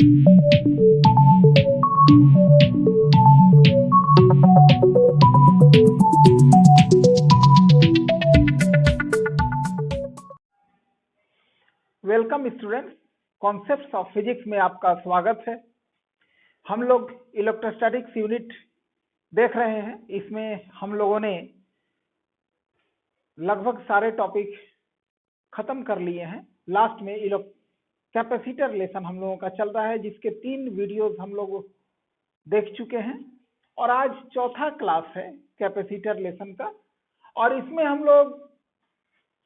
Welcome students, concepts of physics में आपका स्वागत है। हम लोग इलेक्ट्रोस्टैटिक्स यूनिट देख रहे हैं। इसमें हम लोगों ने लगभग सारे टॉपिक खत्म कर लिए हैं। लास्ट में कैपेसिटर लेसन हम लोगों का चल रहा है, जिसके 3 वीडियोस हम लोग देख चुके हैं और आज चौथा क्लास है कैपेसिटर लेसन का। और इसमें हम लोग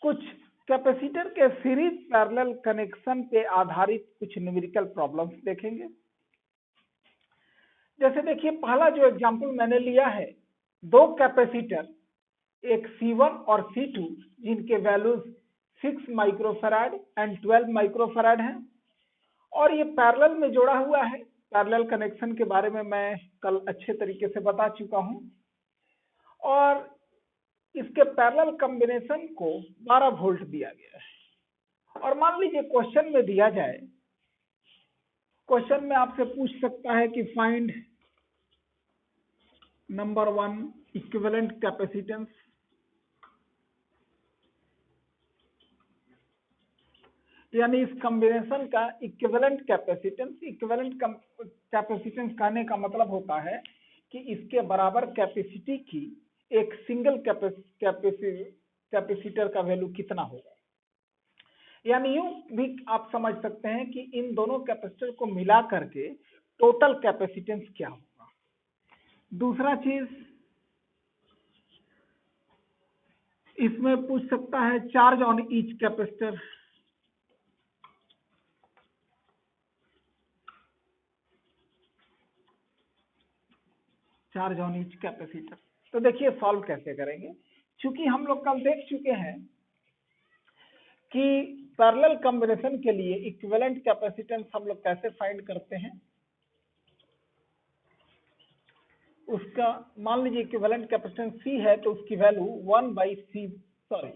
कुछ कैपेसिटर के सीरीज पैरेलल कनेक्शन पे आधारित कुछ न्यूमेरिकल प्रॉब्लम्स देखेंगे। जैसे देखिए, पहला जो एग्जांपल मैंने लिया है, 2 कैपेसिटर, एक C1 और C2, जिनके वैल्यूज 6 माइक्रोफैराड एंड 12 माइक्रोफैराड हैं और ये पैरेलल में जोड़ा हुआ है। पैरेलल कनेक्शन के बारे में मैं कल अच्छे तरीके से बता चुका हूं। और इसके पैरेलल कॉम्बिनेशन को 12 वोल्ट दिया गया है। और मान लीजिए क्वेश्चन में दिया जाए, क्वेश्चन में आपसे पूछ सकता है कि फाइंड नंबर 1 इक्विवेलेंट कैपेसिटेंस, यानी इस कॉम्बिनेशन का इक्विवेलेंट कैपेसिटेंस। इक्विवेलेंट कैपेसिटेंस कहने का मतलब होता है कि इसके बराबर कैपेसिटी की एक सिंगल कैपेसिटर का वैल्यू कितना होगा। यानी यूं भी आप समझ सकते हैं कि इन दोनों कैपेसिटर को मिला करके टोटल कैपेसिटेंस क्या होगा। दूसरा चीज इसमें पूछ सकता है charge on each capacitor. Charge on each capacitor, तो देखिए सॉल्व कैसे करेंगे। चूंकि हम लोग कल देख चुके हैं कि पैरेलल कॉम्बिनेशन के लिए इक्विवेलेंट कैपेसिटेंस हम लोग कैसे फाइंड करते हैं। उसका मान लीजिए इक्विवेलेंट कैपेसिटेंस C है तो उसकी वैल्यू 1/C, सॉरी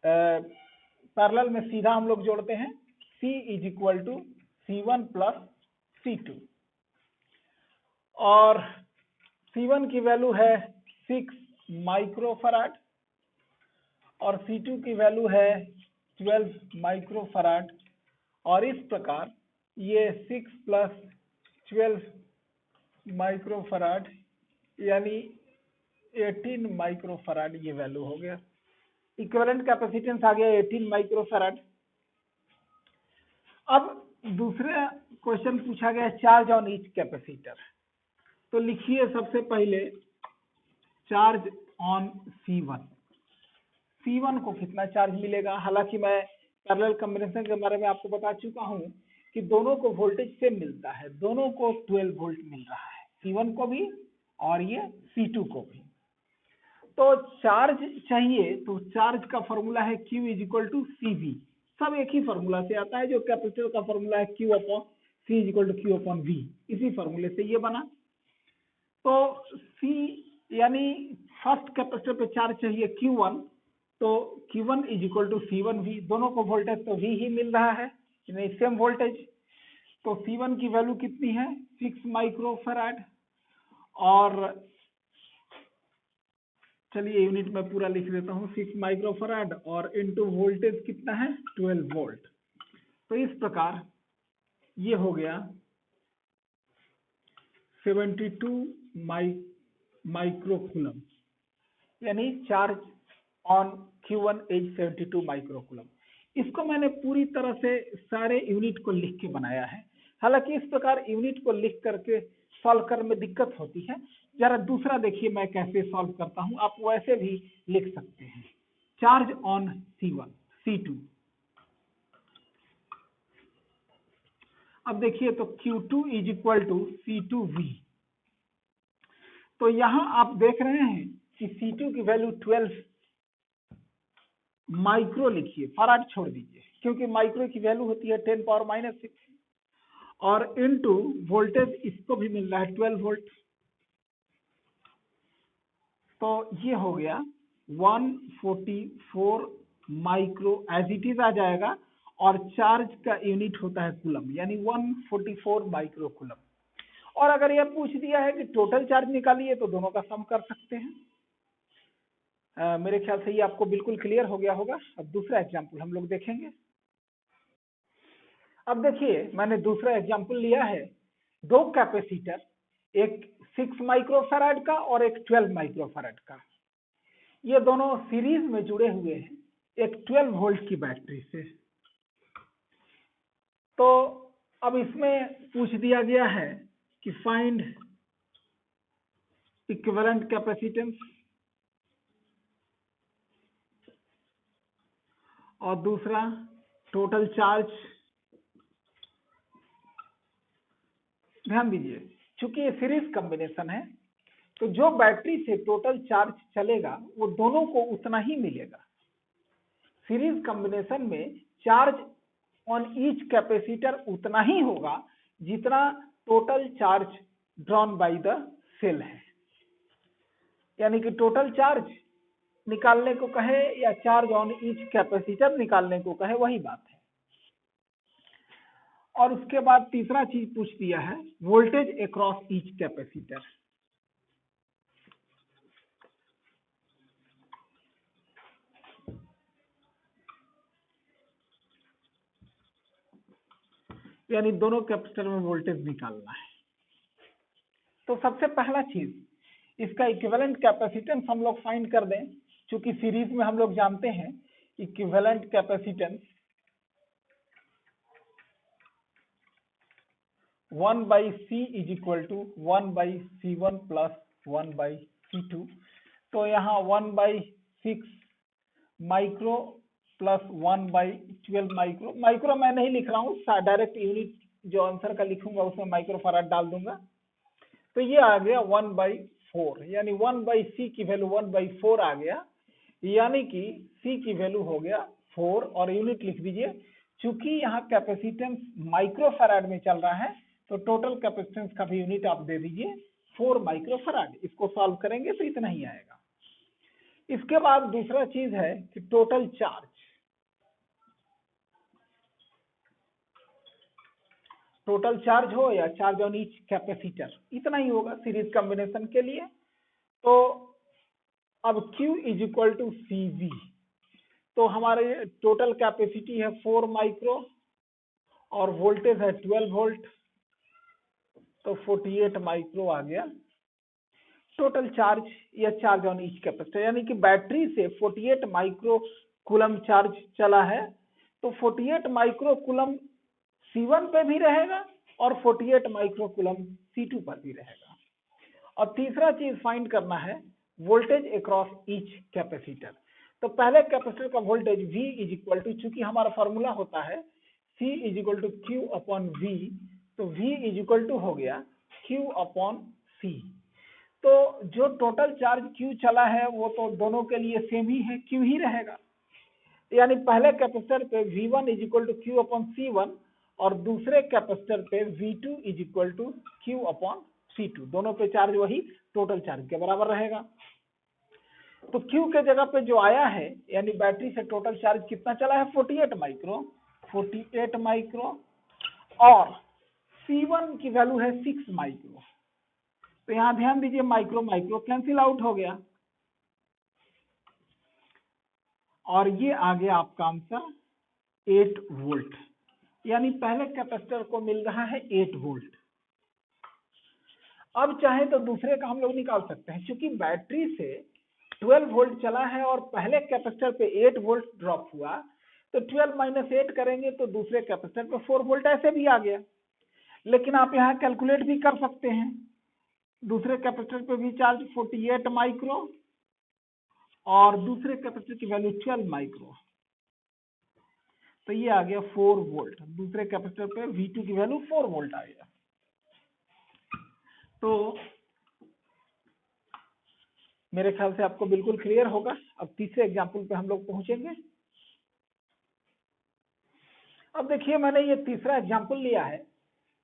पैरेलल में सीधा हम लोग जोड़ते हैं, C = C1 + C2 और C1 की वैल्यू है 6 माइक्रोफैराड और C2 की वैल्यू है 12 माइक्रोफैराड। और इस प्रकार ये 6 + 12 माइक्रोफैराड यानी 18 माइक्रोफैराड ये वैल्यू हो गया। इक्विवेलेंट कैपेसिटेंस आ गया 18 माइक्रोफैराड। अब दूसरा क्वेश्चन पूछा गया चार्ज ऑन ईच कैपेसिटर, तो लिखिए सबसे पहले चार्ज ऑन C1। C1 को कितना चार्ज मिलेगा। हालांकि मैं पैरेलल कॉम्बिनेशन के बारे में आपको बता चुका हूं कि दोनों को वोल्टेज सेम मिलता है, दोनों को 12 वोल्ट मिल रहा है, C1 को भी और ये C2 को भी। तो चार्ज चाहिए तो चार्ज का फॉर्मूला है Q = CV। सब एक ही फॉर्मूला से आता है, जो कैपेसिटर का फॉर्मूला है Q/C = Q/V, इसी फॉर्मूले से ये बना। तो C यानी फर्स्ट कैपेसिटर पे चार्ज चाहिए Q1, तो Q1 = C1V, दोनों को वोल्टेज तो V ही मिल रहा है, यानी सेम वोल्टेज। तो C1 की वैल्यू कितनी है 6 माइक्रोफैराड। और चलिए यूनिट में पूरा लिख देता हूँ, 6 माइक्रोफैराड और इनटू वोल्टेज कितना है 12 वोल्ट। तो इस प्रकार ये हो गया 72 माइक्रोकूलम, यानी charge on Q1 is 72 microcoulomb. इसको मैंने पूरी तरह से सारे यूनिट को लिख के बनाया है। हालांकि इस प्रकार यूनिट को लिख करके सॉल्व करने में दिक्कत होती है। जरा दूसरा देखिए मैं कैसे सॉल्व करता हूं, आप वैसे भी लिख सकते हैं। चार्ज ऑन C1 C2, अब देखिए तो Q2 = C2V। तो यहां आप देख रहे हैं कि C2 की वैल्यू 12 माइक्रो लिखिए, फैराड छोड़ दीजिए क्योंकि माइक्रो की वैल्यू होती है 10⁻⁶ और इनटू वोल्टेज इसको भी मिल रहा है 12 वोल्ट। तो ये हो गया 144 माइक्रो, एज इट इज आ जाएगा। और चार्ज का यूनिट होता है कूलम, यानी 144 माइक्रो कूलम। और अगर यह पूछ दिया है कि टोटल चार्ज निकालिए तो दोनों का सम कर सकते हैं। मेरे ख्याल से ये आपको बिल्कुल क्लियर हो गया होगा। अब दूसरा एग्जाम्पल हम लोग देखेंगे। अब देखिए मैंने दूसरा एग्जाम्पल लिया है, दो कैपेसिटर, एक 6 माइक्रोफैराड का और एक 12 माइक्रोफैराड का। ये दोनों सीरीज में जुड़े हुए हैं एक 12 वोल्ट की बैटरी से। तो अब इसमें पूछ दिया गया है कि फाइंड इक्विवेलेंट कैपेसिटेंस और दूसरा टोटल चार्ज। ध्यान दीजिए, चूंकि ये सीरीज कॉम्बिनेशन है तो जो बैटरी से टोटल चार्ज चलेगा वो दोनों को उतना ही मिलेगा। सीरीज कॉम्बिनेशन में चार्ज ऑन ईच कैपेसिटर उतना ही होगा जितना total charge drawn by the cell है। यानी कि टोटल चार्ज निकालने को कहे या चार्ज ऑन ईच कैपेसिटर निकालने को कहे, वही बात है। और उसके बाद तीसरा चीज पूछ दिया है वोल्टेज अक्रॉस ईच कैपेसिटर। यानी दोनों कैपेसिटर में वोल्टेज निकालना है। तो सबसे पहला चीज इसका इक्विवेलेंट कैपेसिटेंस हम लोग फाइंड कर दें। चूंकि सीरीज में हम लोग जानते हैं equivalent capacitance 1/C is equal to 1/C1 plus 1/C2। तो यहाँ 1/6 माइक्रो प्लस 1/12 माइक्रो। माइक्रो मैं नहीं लिख रहा हूँ, डायरेक्ट यूनिट जो आंसर का लिखूंगा उसमें माइक्रोफैराड डाल दूंगा। तो ये आ गया 1/4, यानी 1/C की वैल्यू 1/4 आ गया, यानी कि C की वैल्यू हो गया 4। और यूनिट लिख दीजिए, चूंकि यहाँ कैपेसिटेंस माइक्रोफैराड में चल रहा है तो टोटल कैपेसिटेंस का भी यूनिट आप दे दीजिए 4 माइक्रोफैराड। इसको सॉल्व करेंगे तो इतना ही आएगा। इसके बाद दूसरा चीज है कि टोटल चार्ज। टोटल चार्ज हो या चार्ज ऑन ईच कैपेसिटर, इतना ही होगा सीरीज कॉम्बिनेशन के लिए। तो अब Q is equal to CV। तो हमारे टोटल कैपेसिटी है 4 माइक्रो और वोल्टेज है 12 वोल्ट, तो 48 माइक्रो आ गया टोटल चार्ज या चार्ज ऑन ईच कैपेसिटर। यानी कि बैटरी से 48 माइक्रो कूलम चार्ज चला है, तो 48 माइक्रो कूलम C1 पे भी रहेगा और 48 माइक्रो कूलम C2 पर भी रहेगा। और तीसरा चीज फाइंड करना है वोल्टेज अक्रॉस ईच कैपेसिटर। तो पहले कैपेसिटर का voltage V is equal to, चूंकि हमारा फॉर्मूला होता है C is equal to Q upon V, तो V इज इक्वल टू हो गया Q अपॉन C। तो जो टोटल चार्ज Q चला है वो तो दोनों के लिए सेम ही है, Q ही रहेगा। यानी पहले कैपेसिटर पे V1 is equal to Q upon C1 और दूसरे कैपेसिटर पे V2 is equal to Q upon C2। दोनों पे चार्ज वही टोटल चार्ज के बराबर रहेगा। तो Q के जगह पे जो आया है, यानी बैटरी से टोटल चार्ज कितना चला है 48 माइक्रो, 48 माइक्रो, और C1 की वैल्यू है 6 माइक्रो। तो यहां ध्यान दीजिए माइक्रो माइक्रो कैंसिल आउट हो गया और ये आ गया आपका आंसर 8 वोल्ट। यानी पहले कैपेसिटर को मिल रहा है 8 वोल्ट। अब चाहे तो दूसरे का हम लोग निकाल सकते हैं, क्योंकि बैटरी से 12 वोल्ट चला है और पहले कैपेसिटर पे 8 वोल्ट ड्रॉप हुआ, तो 12 माइनस 8 करेंगे तो दूसरे कैपेसिटर पे 4 वोल्ट ऐसे भी आ गया। लेकिन आप यहाँ कैलकुलेट भी कर सकते हैं, दूसरे कैपेसिटर पे भी चार्ज 48 माइक्रो और दूसरे कैपेसिटर की वैल्यू 12 माइक्रो, तो ये आ गया 4 वोल्ट। दूसरे कैपेसिटर पे V2 की वैल्यू 4 वोल्ट आ गया। तो मेरे ख्याल से आपको बिल्कुल क्लियर होगा। अब तीसरे एग्जाम्पल पे हम लोग पहुंचेंगे। अब देखिए मैंने ये तीसरा एग्जाम्पल लिया है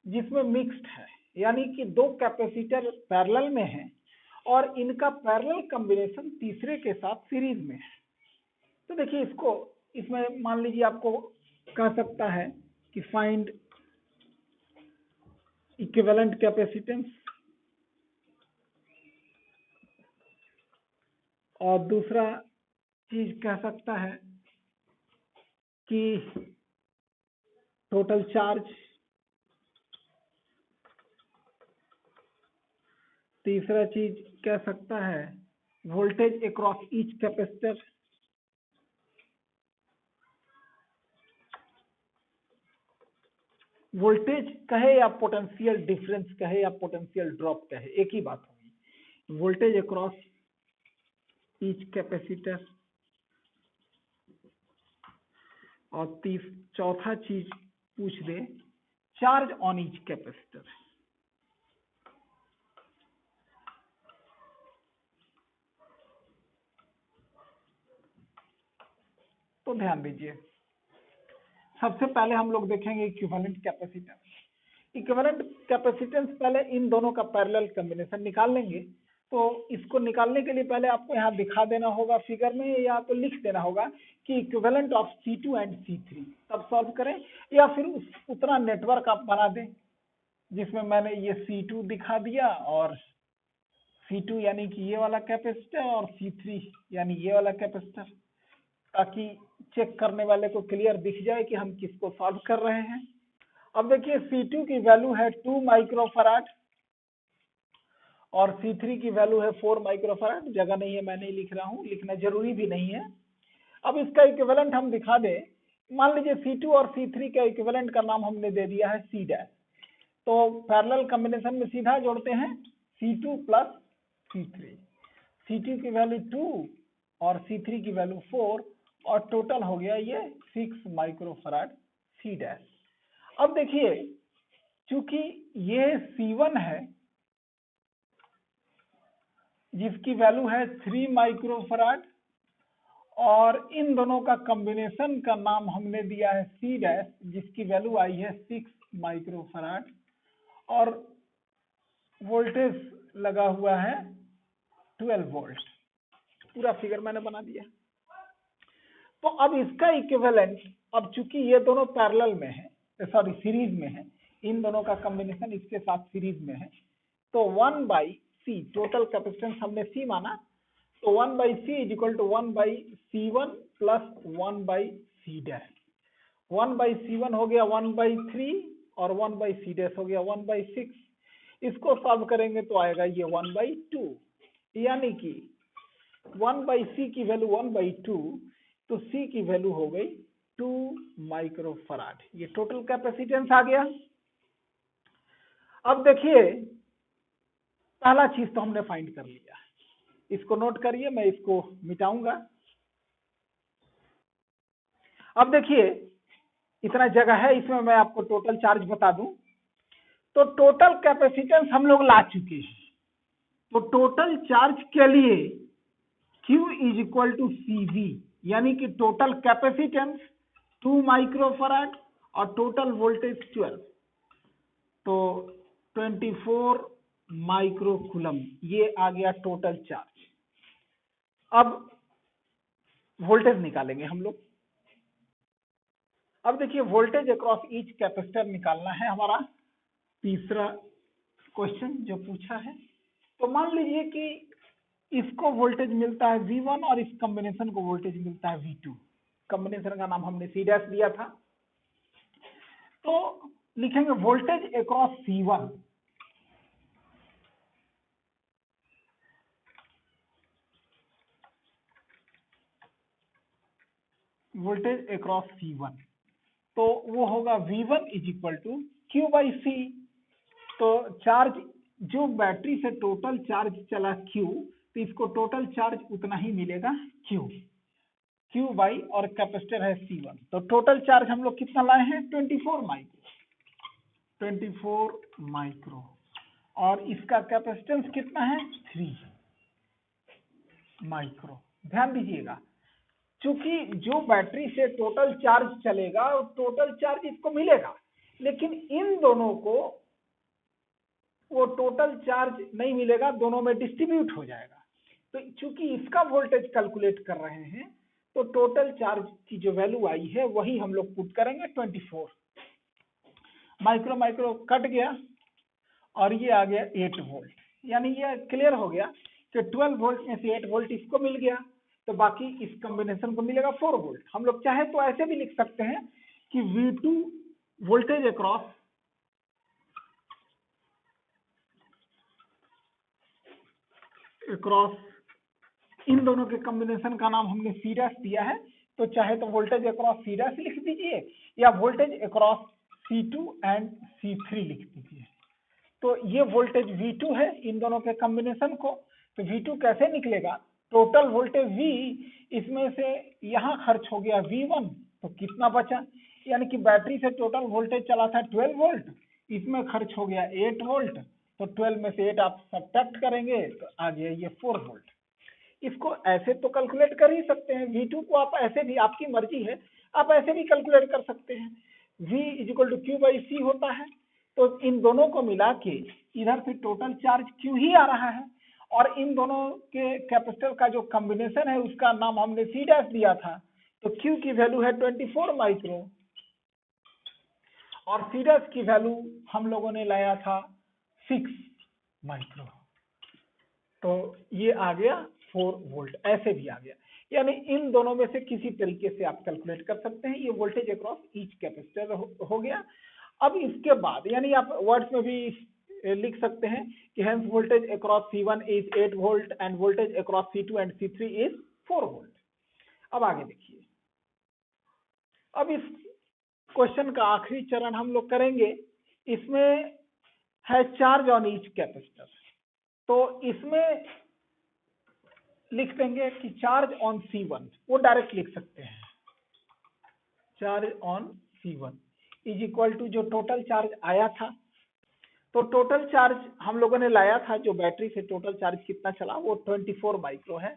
जिसमें मिक्स्ड है, यानी कि दो कैपेसिटर पैरेलल में है और इनका पैरेलल कॉम्बिनेशन तीसरे के साथ सीरीज में है। तो देखिए इसमें मान लीजिए आपको कह सकता है कि फाइंड इक्विवेलेंट कैपेसिटेंस, और दूसरा चीज कह सकता है कि टोटल चार्ज, तीसरा चीज कह सकता है voltage across each capacitor, voltage कहे या पोटेंशियल डिफरेंस कहे या पोटेंशियल ड्रॉप कहे, एक ही बात होगी, वोल्टेज अक्रॉस ईच कैपेसिटर, और चौथा चीज पूछ they charge on each capacitor. तो ध्यान दीजिए, सबसे पहले हम लोग देखेंगे इक्विवेलेंट कैपेसिटेंस। इक्विवेलेंट कैपेसिटेंस पहले इन दोनों का पैरेलल कॉम्बिनेशन निकाल लेंगे। तो इसको निकालने के लिए पहले आपको यहाँ दिखा देना होगा फिगर में, या तो लिख देना होगा कि equivalent of C2 and C3, तब सॉल्व करें, या फिर उतना नेटवर्क आप बना दें जिसमें मैंने ये C2 दिखा दिया, और C2 यानी कि ये वाला कैपेसिटर, और C3 यानी ये वाला कैपेसिटर, ताकि चेक करने वाले को क्लियर दिख जाए कि हम किसको सॉल्व कर रहे हैं। अब देखिए C2 की वैल्यू है 2 माइक्रोफराड और C3 की वैल्यू है 4 माइक्रोफराड। जगह नहीं है, मैं नहीं लिख रहा हूं, लिखना जरूरी भी नहीं है। अब इसका इक्विवेलेंट हम दिखा दें। मान लीजिए C2 और C3 का इक्विवेलेंट का नाम हमने दे दिया है C डैश। तो पैरेलल कॉम्बिनेशन में सीधा जोड़ते हैं C2 प्लस C3। C2 की वैल्यू 2 और C3 की वैल्यू 4, और टोटल हो गया ये 6 माइक्रोफराड C डैश। अब देखिए, चूंकि ये C1 है जिसकी वैल्यू है 3 माइक्रोफराड, और इन दोनों का कॉम्बिनेशन का नाम हमने दिया है C डैश, जिसकी वैल्यू आई है 6 माइक्रोफराड, और वोल्टेज लगा हुआ है 12 वोल्ट। पूरा फिगर मैंने बना दिया। तो अब इसका इक्विवेलेंट, अब चूंकि ये दोनों पैरेलल में है, सॉरी सीरीज में है, इन दोनों का कॉम्बिनेशन इसके साथ सीरीज में है, तो 1/C, टोटल कैपेसिटेंस हमने C माना, तो 1/C is equal to 1/C1 plus 1/C dash. 1/C1 हो गया 1/3 और 1/C डैश हो गया 1/6। इसको सॉल्व करेंगे तो आएगा ये 1/2, यानी कि 1/C की वैल्यू 1/2, तो C की वैल्यू हो गई 2 माइक्रोफराड। ये टोटल कैपेसिटेंस आ गया। अब देखिए, पहला चीज तो हमने फाइंड कर लिया, इसको नोट करिए, मैं इसको मिटाऊंगा। अब देखिए, इतना जगह है, इसमें मैं आपको टोटल चार्ज बता दूं। तो टोटल कैपेसिटेंस हम लोग ला चुके हैं। तो टोटल चार्ज के लिए Q is equal to CV, यानी कि टोटल कैपेसिटेंस 2 माइक्रोफराड और टोटल वोल्टेज 12, तो 24 माइक्रोकूलम, ये आ गया टोटल चार्ज। अब वोल्टेज निकालेंगे हम लोग। अब देखिए, वोल्टेज अक्रॉस ईच कैपेसिटर निकालना है हमारा तीसरा क्वेश्चन जो पूछा है। तो मान लीजिए कि इसको वोल्टेज मिलता है V1 और इस कॉम्बिनेशन को वोल्टेज मिलता है V2। कॉम्बिनेशन का नाम हमने C डैश दिया था। तो लिखेंगे voltage across C1, voltage across C1, तो वो होगा V1 is equal to Q/C। तो चार्ज जो बैटरी से टोटल चार्ज चला Q, तो इसको टोटल चार्ज उतना ही मिलेगा Q बाई, और कैपेसिटर है C1, तो टोटल चार्ज हम लोग कितना लाए हैं 24 माइक्रो, और इसका कैपेसिटेंस कितना है 3 माइक्रो। ध्यान दीजिएगा, चूंकि जो बैटरी से टोटल चार्ज चलेगा टोटल चार्ज इसको मिलेगा, लेकिन इन दोनों को वो टोटल चार्ज नहीं मिलेगा, दोनों में डिस्ट्रीब्यूट हो जाएगा। तो चूंकि इसका वोल्टेज कैलकुलेट कर रहे हैं, तो टोटल चार्ज की जो वैल्यू आई है वही हम लोग पुट करेंगे 24। माइक्रो माइक्रो कट गया और ये आ गया 8 वोल्ट। यानी ये क्लियर हो गया कि 12 वोल्ट में से 8 वोल्ट इसको मिल गया, तो बाकी इस कॉम्बिनेशन को मिलेगा 4 वोल्ट। हम लोग चाहे तो ऐसे भी लिख सकते हैं कि V2 वोल्टेज अक्रॉस इन दोनों के कॉम्बिनेशन का नाम हमने C डैश दिया है, तो चाहे तो वोल्टेज अक्रॉस C डैश लिख दीजिए या voltage across C2 and C3 लिख दीजिए। तो ये वोल्टेज V2 है इन दोनों के कॉम्बिनेशन को, तो V2 कैसे निकलेगा, टोटल वोल्टेज V, इसमें से यहाँ खर्च हो गया V1, तो कितना बचा, यानी कि बैटरी से टोटल वोल्टेज चला था 12 वोल्ट, इसमें खर्च हो गया 8 वोल्ट, तो 12 में से 8 आप सब्ट्रैक्ट करेंगे तो आ गया ये 4 वोल्ट। इसको ऐसे तो कैलकुलेट कर ही सकते हैं, V2 को आप ऐसे भी, आपकी मर्जी है, आप ऐसे भी कैलकुलेट कर सकते हैं। V equal to Q by C होता है, तो इन दोनों को मिला के इधर से टोटल चार्ज Q ही आ रहा है, और इन दोनों के कैपेसिटर का जो कॉम्बिनेशन है उसका नाम हमने C डैश दिया था, तो Q की वैल्यू है 24 माइक्रो और C डैश की वैल्यू हम लोगों ने लाया था 6 माइक्रो, तो ये आ गया 4 वोल्ट, ऐसे भी आ गया। यानी इन दोनों में से किसी तरीके से आप कैलकुलेट कर सकते हैं। ये वोल्टेज अक्रॉस ईच कैपेसिटर हो गया। अब इसके बाद यानी आप वर्ड्स में भी लिख सकते हैं कि hence voltage across C1 is 8 volt end voltage across C2 and C3 is 4 volt. अब आगे देखिए, अब इस क्वेश्चन का आखिरी चरण हम लोग करेंगे, इसमें है चार्ज ऑन ईच कैपेसिटर, तो इसमें लिख देंगे कि चार्ज ऑन C1, वो डायरेक्ट लिख सकते हैं, charge on C1 is equal to जो टोटल चार्ज आया था, तो टोटल चार्ज हम लोगों ने लाया था, जो बैटरी से टोटल चार्ज कितना चला वो 24 माइक्रो है,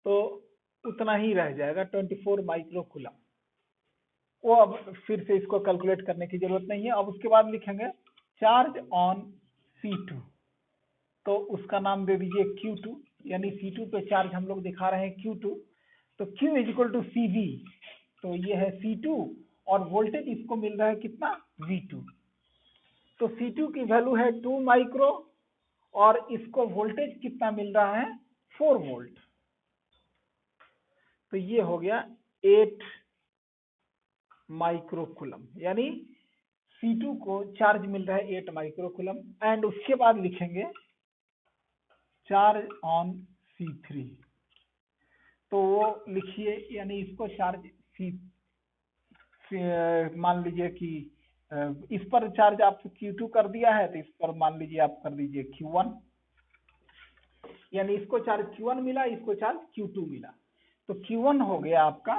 तो उतना ही रह जाएगा 24 माइक्रो कूलम। वो अब फिर से इसको कैलकुलेट करने की जरूरत नहीं है। अब उसके बाद लिखेंगे चार्ज ऑन C2, तो उसका नाम दे दीजिए Q2, यानी C2 पे चार्ज हम लोग दिखा रहे हैं Q2, तो Q is equal to CV, तो ये है C2 और वोल्टेज इसको मिल रहा है कितना, V2, तो C2 की वैल्यू है 2 माइक्रो और इसको वोल्टेज कितना मिल रहा है 4 वोल्ट, तो ये हो गया 8 माइक्रो कूलम, यानी C2 को चार्ज मिल रहा है 8 माइक्रो कूलम। एंड उसके बाद लिखेंगे चार्ज ऑन C3, तो वो लिखिए, यानी इसको चार्ज मान लीजिए कि इस पर चार्ज आप Q2 कर दिया है, तो इस पर मान लीजिए आप कर दीजिए Q1, यानी इसको चार्ज Q1 मिला, इसको चार्ज Q2 मिला, तो Q1 हो गया आपका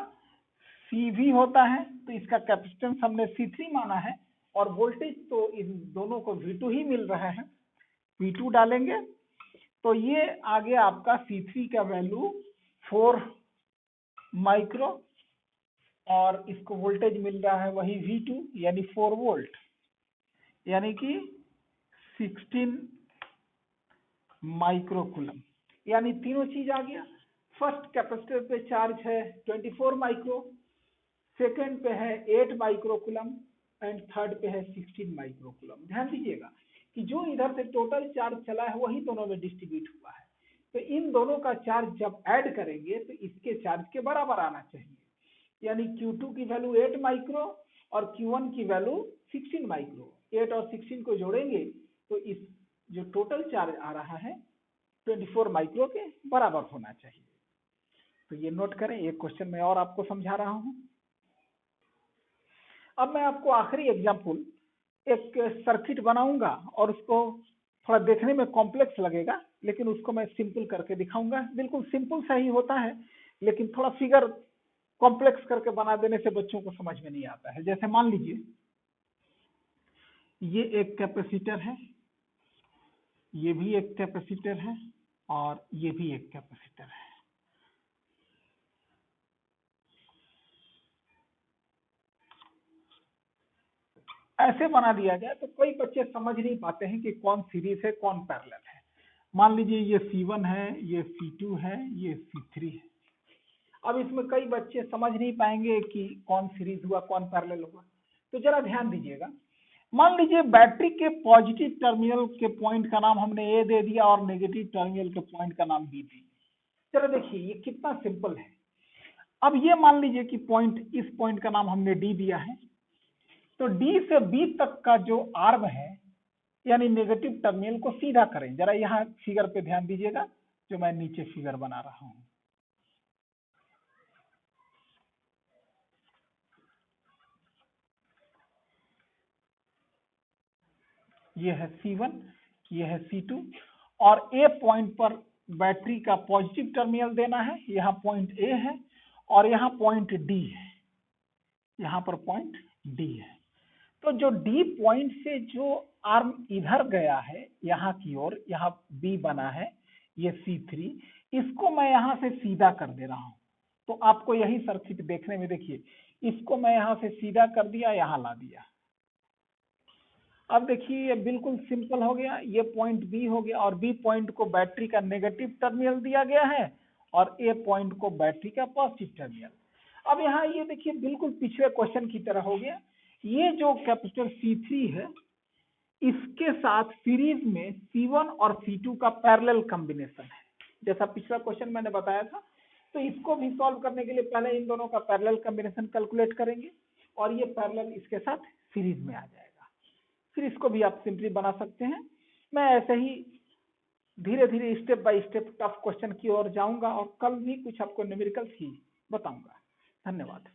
CV होता है, तो इसका कैपेसिटेंस हमने C3 माना है, और वोल्टेज तो इन दोनों को V2 ही मिल रहा है, V2 डालेंगे, तो ये आ गया आपका C3 का वैल्यू 4 माइक्रो और इसको वोल्टेज मिल रहा है वही V2 यानी 4 वोल्ट, यानी कि 16 माइक्रो कूलम, यानी तीनों चीज आ गया। फर्स्ट कैपेसिटर पे चार्ज है 24 माइक्रो, सेकंड पे है 8 माइक्रो कूलम एंड थर्ड पे है 16 माइक्रो कूलम। ध्यान दीजिएगा कि जो इधर से टोटल चार्ज चला है वही दोनों में डिस्ट्रीब्यूट हुआ है, तो इन दोनों का चार्ज जब ऐड करेंगे तो इसके चार्ज के बराबर आना चाहिए, यानी Q2 की वैल्यू 8 माइक्रो और Q1 की वैल्यू 16 माइक्रो, 8 और 16 को जोड़ेंगे तो इस जो टोटल चार्ज आ रहा है 24 माइक्रो के बराबर होना चाहिए। तो ये नोट करें, एक क्वेश्चन में और आपको समझा रहा हूं। अब मैं आपको आखिरी एग्जाम्पल एक सर्किट बनाऊंगा और उसको थोड़ा देखने में कॉम्प्लेक्स लगेगा, लेकिन उसको मैं सिंपल करके दिखाऊंगा। बिल्कुल सिंपल सा ही होता है, लेकिन थोड़ा फिगर कॉम्प्लेक्स करके बना देने से बच्चों को समझ में नहीं आता है। जैसे मान लीजिए ये एक कैपेसिटर है, ये भी एक कैपेसिटर है और ये भी एक कैपेसिटर है। ऐसे बना दिया गया तो कई बच्चे समझ नहीं पाते हैं कि कौन सीरीज है कौन पैरेलल है। मान लीजिए ये C1 है, ये C2 है, ये C3 है। अब इसमें कई बच्चे समझ नहीं पाएंगे कि कौन सीरीज हुआ कौन पैरेलल हुआ, तो जरा ध्यान दीजिएगा। मान लीजिए बैटरी के पॉजिटिव टर्मिनल के पॉइंट का नाम हमने ए दे दिया और नेगेटिव टर्मिनल के पॉइंट का नाम बी दे दिया। जरा देखिए ये कितना सिंपल है। अब ये मान लीजिए कि पॉइंट, इस पॉइंट का नाम हमने डी दिया है, तो डी से बी तक का जो आर्म है यानी नेगेटिव टर्मिनल को सीधा करें। जरा यहाँ फिगर पे ध्यान दीजिएगा जो मैं नीचे फिगर बना रहा हूं। ये है C1, ये है C2 और ए पॉइंट पर बैटरी का पॉजिटिव टर्मिनल देना है। यहाँ पॉइंट ए है और यहाँ पॉइंट डी है, यहाँ पर पॉइंट डी है। तो जो डी पॉइंट से जो आर्म इधर गया है यहाँ की ओर, यहाँ बी बना है, ये C3, इसको मैं यहाँ से सीधा कर दे रहा हूं। तो आपको यही सर्किट देखने में, देखिए इसको मैं यहाँ से सीधा कर दिया, यहाँ ला दिया। अब देखिए ये बिल्कुल सिंपल हो गया, ये पॉइंट बी हो गया और बी पॉइंट को बैटरी का नेगेटिव टर्मिनल दिया गया है और ए पॉइंट को बैटरी का पॉजिटिव टर्मिनल। अब यहाँ ये देखिए बिल्कुल पिछले क्वेश्चन की तरह हो गया। ये जो कैपेसिटर C3 है इसके साथ सीरीज में C1 और C2 का पैरेलल कॉम्बिनेशन है, जैसा पिछला क्वेश्चन मैंने बताया था। तो इसको भी सॉल्व करने के लिए पहले इन दोनों का पैरेलल कॉम्बिनेशन कैलकुलेट करेंगे और ये पैरेलल इसके साथ सीरीज में आ जाएगा। फिर इसको भी आप सिंपली बना सकते हैं। मैं ऐसे ही धीरे धीरे step by step tough question की ओर जाऊंगा और कल भी कुछ आपको न्यूमेरिकल्स ही बताऊंगा। धन्यवाद।